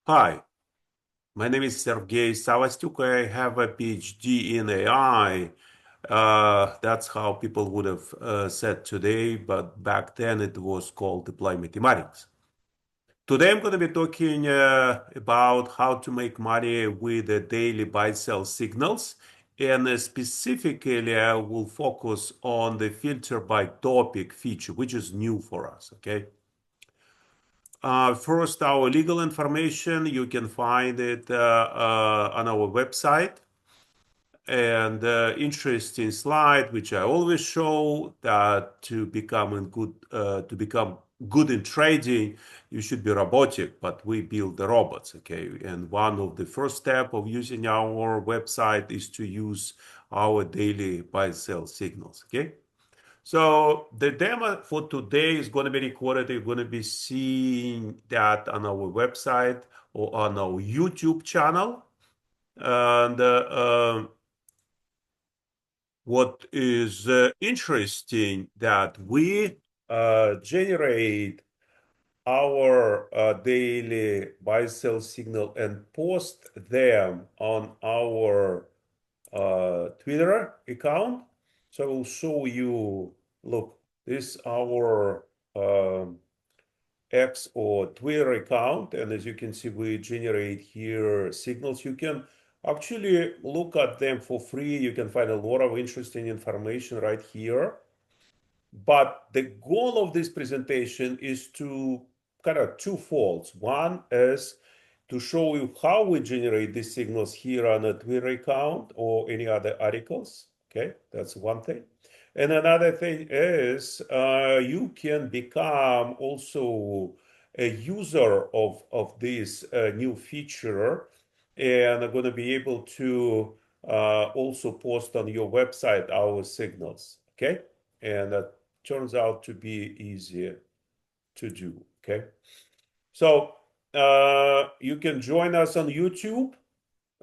Hi, my name is Sergey Savastyuk. I have a PhD in AI. That's how people would have said today, but back then it was called applied mathematics. Today I'm going to be talking about how to make money with the daily buy-sell signals, and specifically I will focus on the filter by topic feature, which is new for us. Okay. First, our legal information, you can find it on our website. And interesting slide, which I always show, that to become good in trading, you should be robotic, but we build the robots, okay? And one of the first step of using our website is to use our daily buy sell signals, okay? So the demo for today is going to be recorded. You're going to be seeing that on our website or on our YouTube channel. And what is interesting that we generate our daily buy sell signal and post them on our Twitter account. So I will show you, look, this is our X or Twitter account. And as you can see, we generate here signals. You can actually look at them for free. You can find a lot of interesting information right here. But the goal of this presentation is to kind of twofold. One is to show you how we generate these signals here on a Twitter account or any other articles. Okay, that's one thing. And another thing is you can become also a user of this new feature and are going to be able to also post on your website our signals. Okay, and that turns out to be easier to do. Okay, so you can join us on YouTube,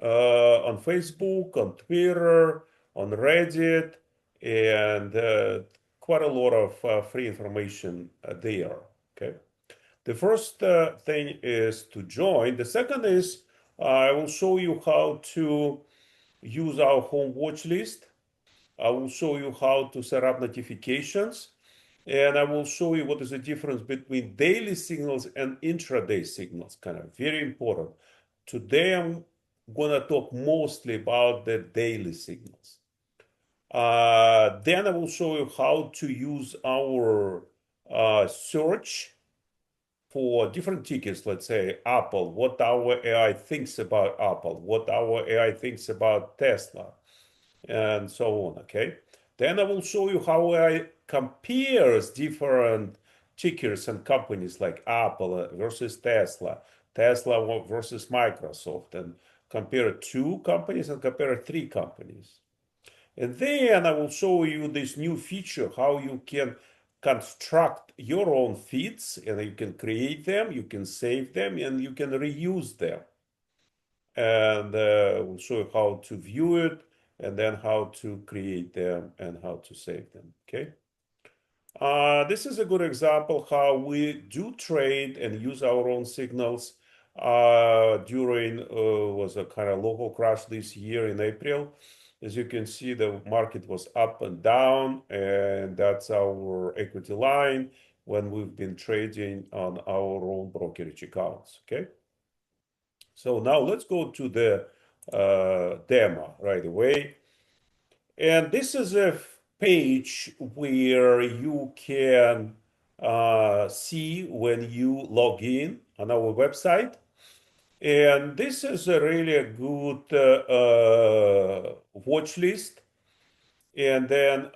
on Facebook, on Twitter, on Reddit, and quite a lot of free information there. Okay. The first thing is to join. The second is I will show you how to use our home watch list. I will show you how to set up notifications. And I will show you what is the difference between daily signals and intraday signals, kind of very important. Today I'm going to talk mostly about the daily signals. Then I will show you how to use our search for different tickets, let's say Apple, what our AI thinks about Apple, what our AI thinks about Tesla, and so on, okay? Then I will show you how I compares different tickers and companies like Apple versus Tesla, Tesla versus Microsoft, and compare two companies and compare three companies. And then I will show you this new feature, how you can construct your own feeds and you can create them, you can save them, and you can reuse them. And we'll show you how to view it and then how to create them and how to save them. Okay. This is a good example how we do trade and use our own signals during was a kind of local crash this year in April. As you can see, the market was up and down, and that's our equity line when we've been trading on our own brokerage accounts. Okay. So now let's go to the demo right away. And this is a page where you can see when you log in on our website. And this is a really a good watch list. And then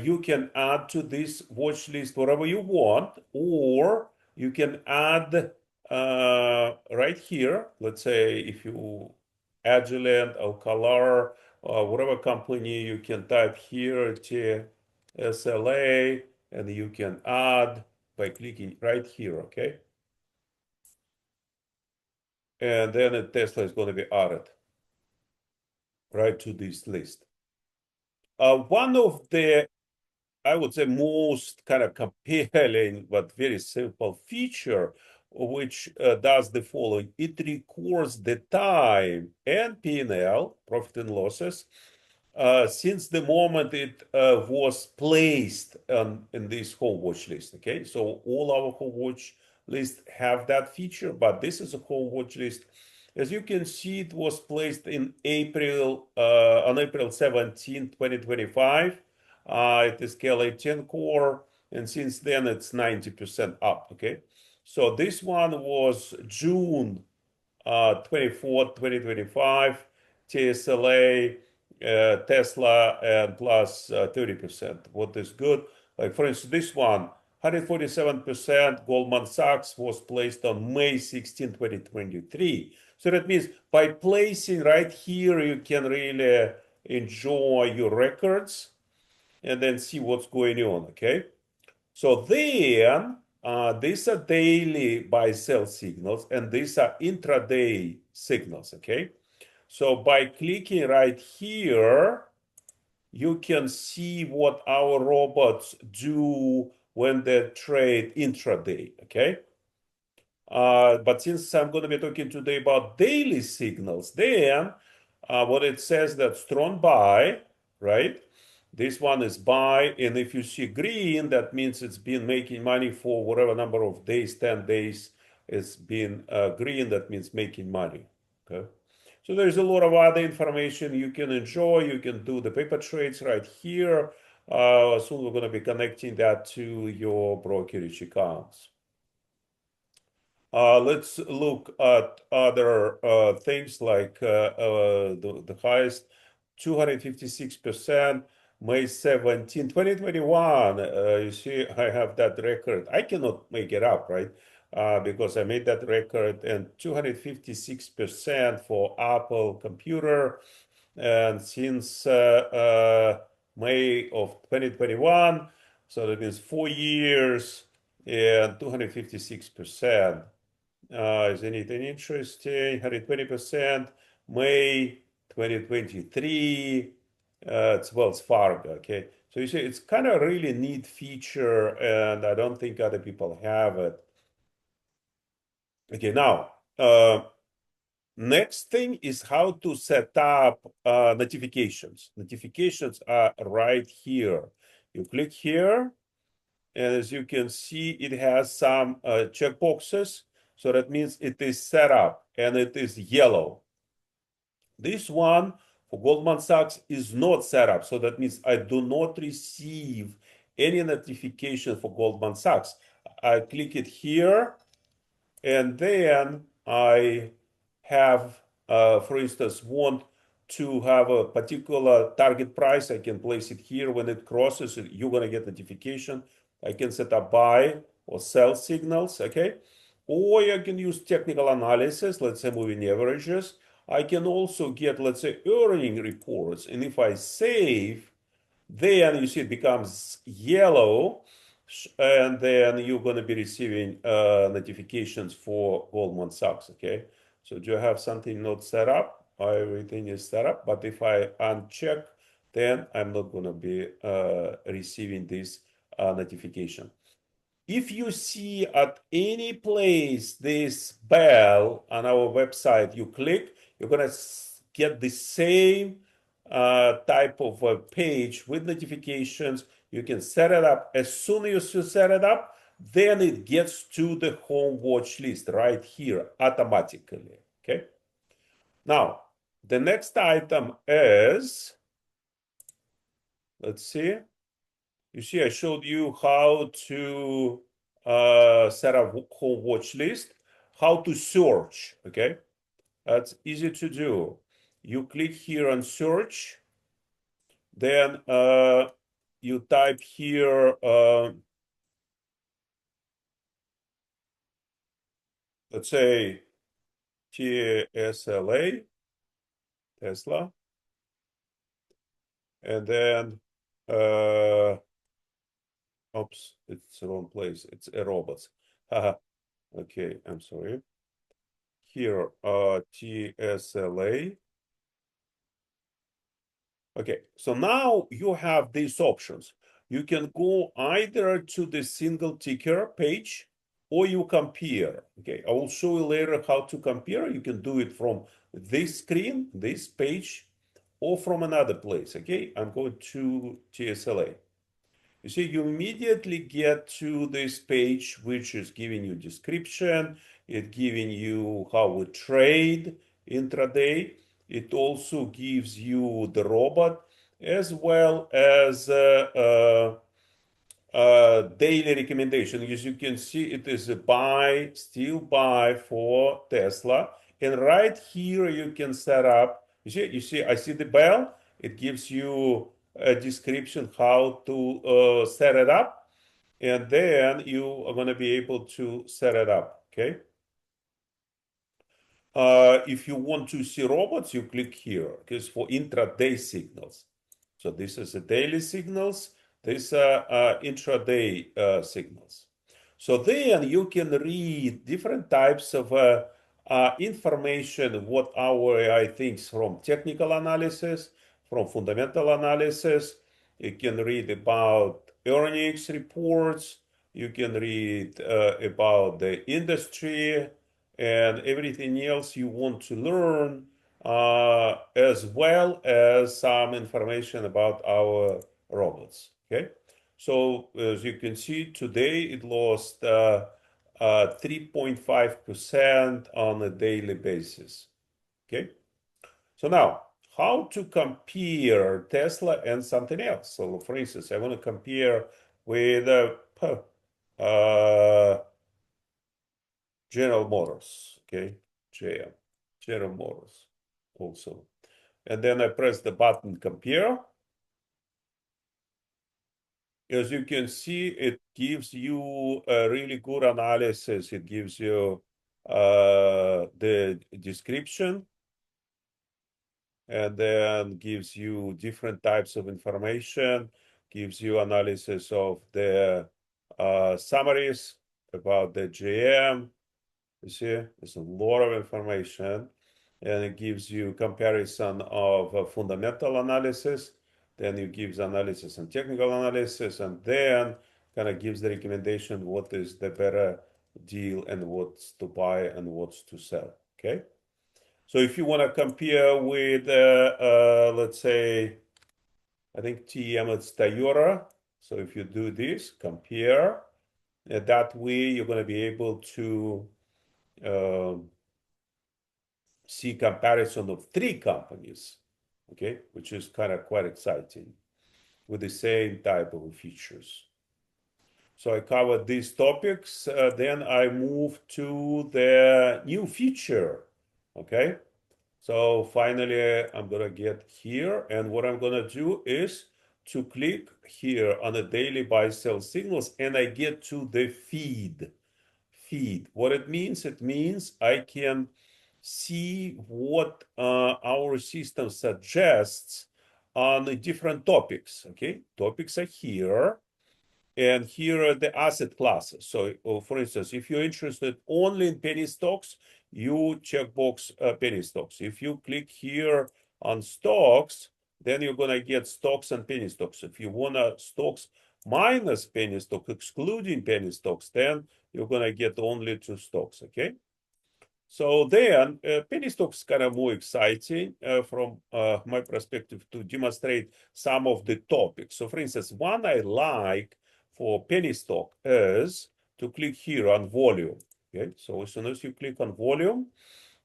you can add to this watch list whatever you want, or you can add right here. Let's say if you Agilent or Color, whatever company, you can type here TSLA, and you can add by clicking right here, okay? And then a Tesla is going to be added right to this list. One of the I would say most kind of compelling but very simple feature which does the following. It records the time and P&L, profit and losses, since the moment it was placed in this home watch list. Okay, so all our home watch list have that feature, but this is a home watch list. As you can see, it was placed in April on April 17, 2025. It is KLA 10 core, and since then it's 90% up. Okay, so this one was June 24th, 2025, TSLA, Tesla, and plus 30%. What is good? Like for instance, this one, 147%, Goldman Sachs was placed on May 16, 2023. So that means by placing right here, you can really enjoy your records and then see what's going on, okay? So then these are daily buy sell signals and these are intraday signals, okay? So by clicking right here, you can see what our robots do when they trade intraday, okay? But since I'm going to be talking today about daily signals, then what it says that strong buy, right? This one is buy, and if you see green, that means it's been making money for whatever number of days, 10 days, it's been green, that means making money. Okay. So there's a lot of other information you can enjoy. You can do the paper trades right here. Soon we're going to be connecting that to your brokerage accounts. Let's look at other things like the highest 256%, May 17, 2021. You see, I have that record. I cannot make it up, right? Because I made that record and 256% for Apple computer. And since May of 2021, so that means 4 years and 256%. Is anything interesting? 120%. May 2023. It's Wells Fargo. Okay. So you see, it's kind of really neat feature, and I don't think other people have it. Okay. Now, next thing is how to set up notifications. Notifications are right here. You click here, and as you can see, it has some checkboxes. So that means it is set up and it is yellow. This one for Goldman Sachs is not set up. So that means I do not receive any notification for Goldman Sachs. I click it here and then I have, for instance, want to have a particular target price. I can place it here. When it crosses, you're going to get notification. I can set up buy or sell signals, okay? Or I can use technical analysis, let's say moving averages. I can also get, let's say, earning reports. And if I save, then you see it becomes yellow, and then you're going to be receiving notifications for Goldman Sachs, okay? So do you have something not set up? Everything is set up, but if I uncheck, then I'm not going to be receiving this notification. If you see at any place this bell on our website, you click, you're going to get the same type of a page with notifications. You can set it up. As soon as you set it up, then it gets to the home watch list right here automatically. Okay. Now, the next item is, let's see. You see, I showed you how to set up home watch list, how to search. Okay. That's easy to do. You click here on search. Then you type here, let's say TSLA, Tesla, and then, oops, it's the wrong place. It's a robots. Okay, I'm sorry. Here, TSLA. Okay, so now you have these options. You can go either to the single ticker page, or you compare. Okay, I will show you later how to compare. You can do it from this screen, this page, or from another place. Okay, I'm going to TSLA. You see, you immediately get to this page, which is giving you description. It giving you how we trade intraday. It also gives you the robot as well as daily recommendation. As you can see, it is a buy, still buy for Tesla. And right here, you can set up. I see the bell. It gives you a description how to set it up, and then you are going to be able to set it up. Okay. If you want to see robots, you click here because for intraday signals. So this is the daily signals. These are intraday signals. So then you can read different types of information, what our AI thinks from technical analysis, from fundamental analysis. You can read about earnings reports. You can read about the industry and everything else you want to learn, as well as some information about our robots. Okay, so as you can see today, it lost 3.5% on a daily basis. Okay, so now how to compare Tesla and something else? So, for instance, I want to compare with uh, General Motors, okay, GM, General Motors also. And then I press the button compare. As you can see, it gives you a really good analysis. It gives you the description and then gives you different types of information, gives you analysis of the summaries about the GM. You see, there's a lot of information, and it gives you comparison of fundamental analysis. Then it gives analysis and technical analysis, and then kind of gives the recommendation what is the better deal and what's to buy and what's to sell. Okay. So if you want to compare with, let's say, I think TM it's Toyota. So if you do this, compare, that way you're going to be able to um, see comparison of three companies, okay, which is kind of quite exciting with the same type of features. So I covered these topics. Then I move to the new feature, okay? So finally, I'm gonna get here, and what I'm gonna do is to click here on the daily buy sell signals, and I get to the feed. What it means I can see what our system suggests on the different topics. Okay, topics are here, and here are the asset classes. So, for instance, if you're interested only in penny stocks, you checkbox penny stocks. If you click here on stocks, then you're gonna get stocks and penny stocks. If you wanna stocks minus penny stock, excluding penny stocks, then you're gonna get only two stocks. Okay. So then, penny stocks kind of more exciting from my perspective to demonstrate some of the topics. So, for instance, one I like for penny stock is to click here on volume. Okay, so as soon as you click on volume,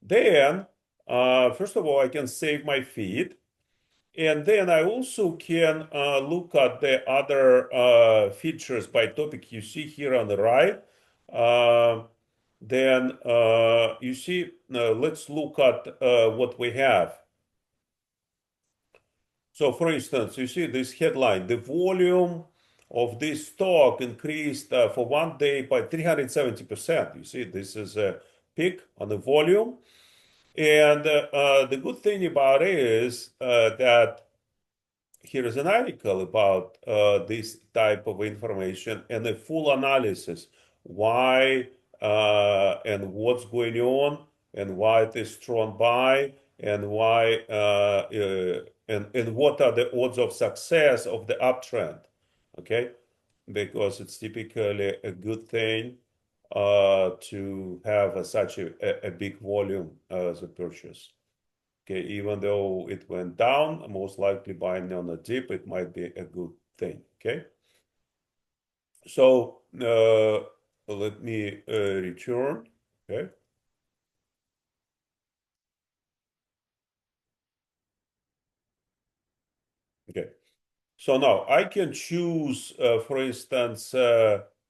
then first of all, I can save my feed. And then I also can look at the other features by topic you see here on the right. Then you see, let's look at what we have. So for instance, you see this headline, the volume of this stock increased for one day by 370%. You see, this is a peak on the volume. And the good thing about it is that here is an article about this type of information and a full analysis why and what's going on and why it is strong buy and why and what are the odds of success of the uptrend. Okay, because it's typically a good thing to have such a big volume as a purchase. Okay, even though it went down, most likely buying on a dip, it might be a good thing. Okay, so let me return. Okay, okay. So now I can choose, for instance,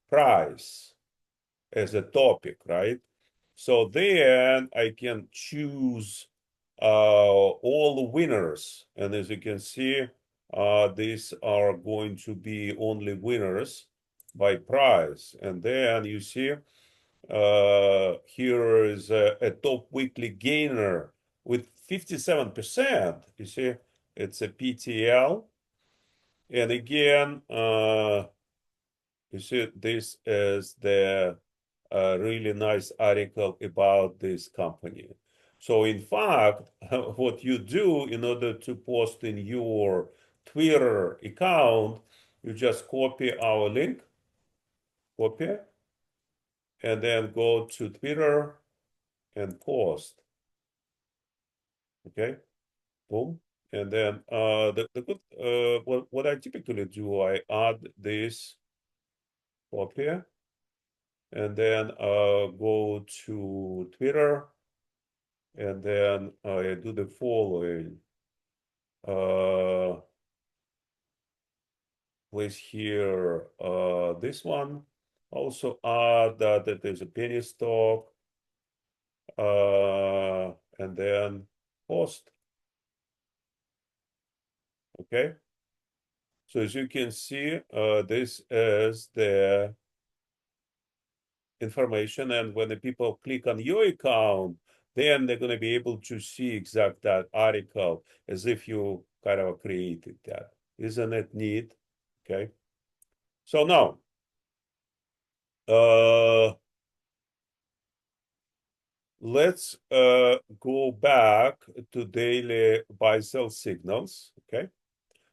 price as a topic, right? So then I can choose all the winners. And as you can see, these are going to be only winners by price. And then you see here is a top weekly gainer with 57%. You see, it's a PTL. And again, you see, this is the really nice article about this company. So in fact, what you do in order to post in your Twitter account, you just copy our link, copy, and then go to Twitter and post. Okay, boom. And then the good what I typically do, I add this copy and then go to Twitter and then I do the following. Uh, Place here this one. Also add that there's a penny stock and then post. Okay. So as you can see, this is the information. And when the people click on your account, then they're going to be able to see exact that article as if you kind of created that. Isn't it neat? Okay. So now, uh, let's go back to daily buy sell signals. Okay.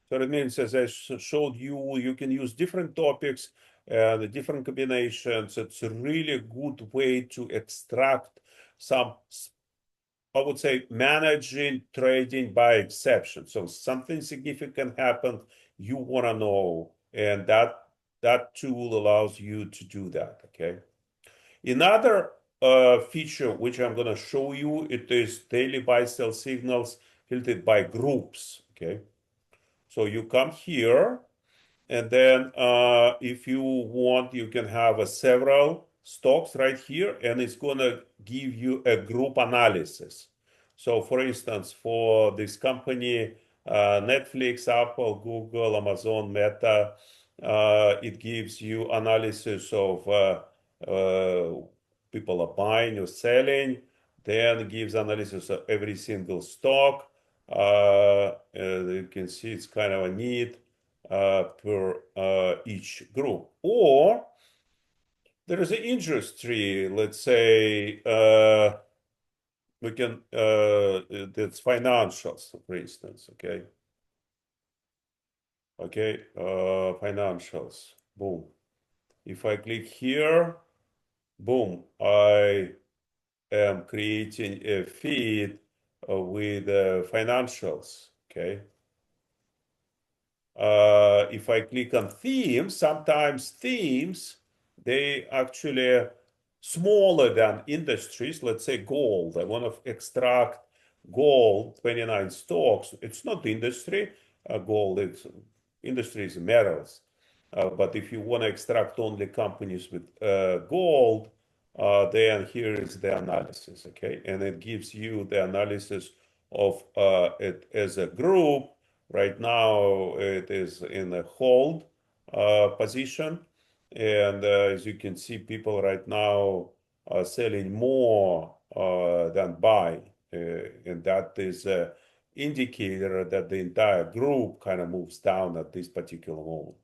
So it means, as I showed you, you can use different topics and different combinations. It's a really good way to extract some, I would say, managing trading by exception. So something significant happened, you want to know, and that tool allows you to do that. Okay. Another feature which I'm going to show you, it is daily buy sell signals filtered by groups. Okay. So you come here and then if you want, you can have several stocks right here, and it's going to give you a group analysis. So for instance, for this company, Netflix, Apple, Google, Amazon, Meta, it gives you analysis of people are buying or selling, then it gives analysis of every single stock. You can see it's kind of a neat per each group. Or there is an industry, let's say, we can, that's financials, for instance, okay? Okay, financials, boom. If I click here, boom, I am creating a feed with financials, okay? If I click on themes, sometimes themes, they actually smaller than industries. Let's say gold. I want to extract gold, 29 stocks. It's not industry, gold. It's industry is metals. But if you want to extract only companies with gold, then here is the analysis, okay? And it gives you the analysis of it as a group. Right now, it is in a hold position. And as you can see, people right now are selling more than buy. And that is an indicator that the entire group kind of moves down at this particular moment.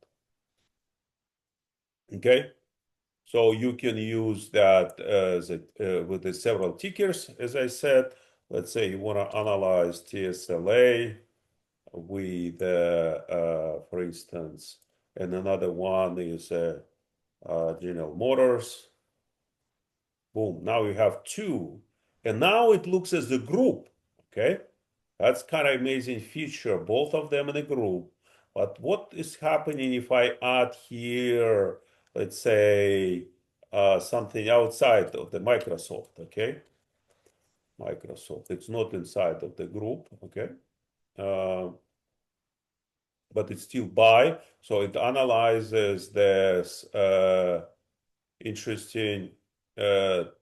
Okay? So you can use that as with the several tickers, as I said. Let's say you want to analyze TSLA with, for instance, and another one is General Motors. Boom. Now you have two. And now it looks as a group. Okay. That's kind of amazing feature, both of them in a group. But what is happening if I add here, let's say, something outside of the Microsoft, okay? Microsoft, it's not inside of the group, okay? Uh, but it's still by, so it analyzes this interesting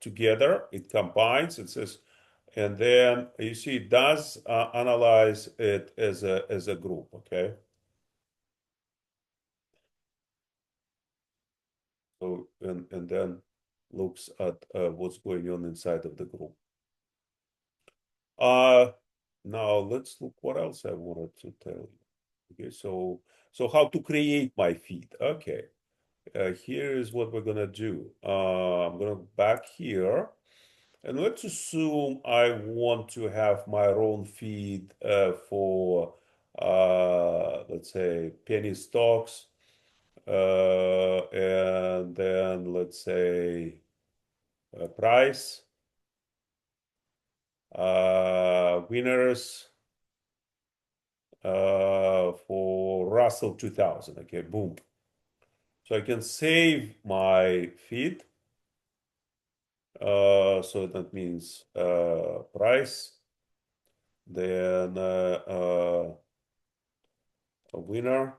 together, it combines, it says, and then you see it does analyze it as a group, okay? So and then looks at what's going on inside of the group. Uh Now let's look what else I wanted to tell you. Okay, so how to create my feed. Okay, here is what we're gonna do. I'm gonna back here, and let's assume I want to have my own feed for let's say penny stocks, and then let's say price, winners for Russell 2000. Okay, boom. So I can save my feed. So that means price, then a winner,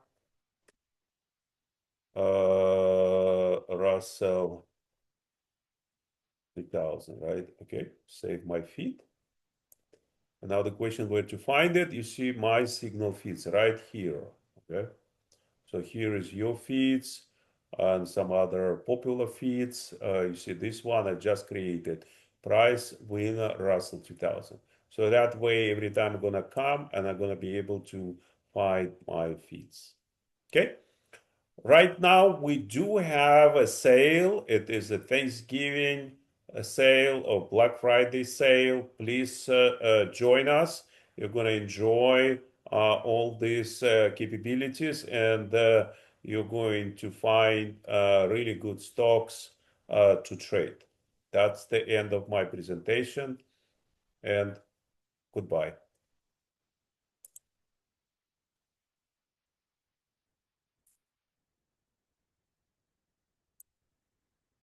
Russell 3000, right? Okay, save my feed. And now the question where to find it, you see my signal feeds right here, okay? So here is your feeds and some other popular feeds. You see this one I just created, price, winner, Russell 2000. So that way, every time I'm gonna come and I'm gonna be able to find my feeds, okay? Right now, we do have a sale. It is a Thanksgiving sale or Black Friday sale. Please join us. You're going to enjoy all these capabilities, and you're going to find really good stocks to trade. That's the end of my presentation, and goodbye.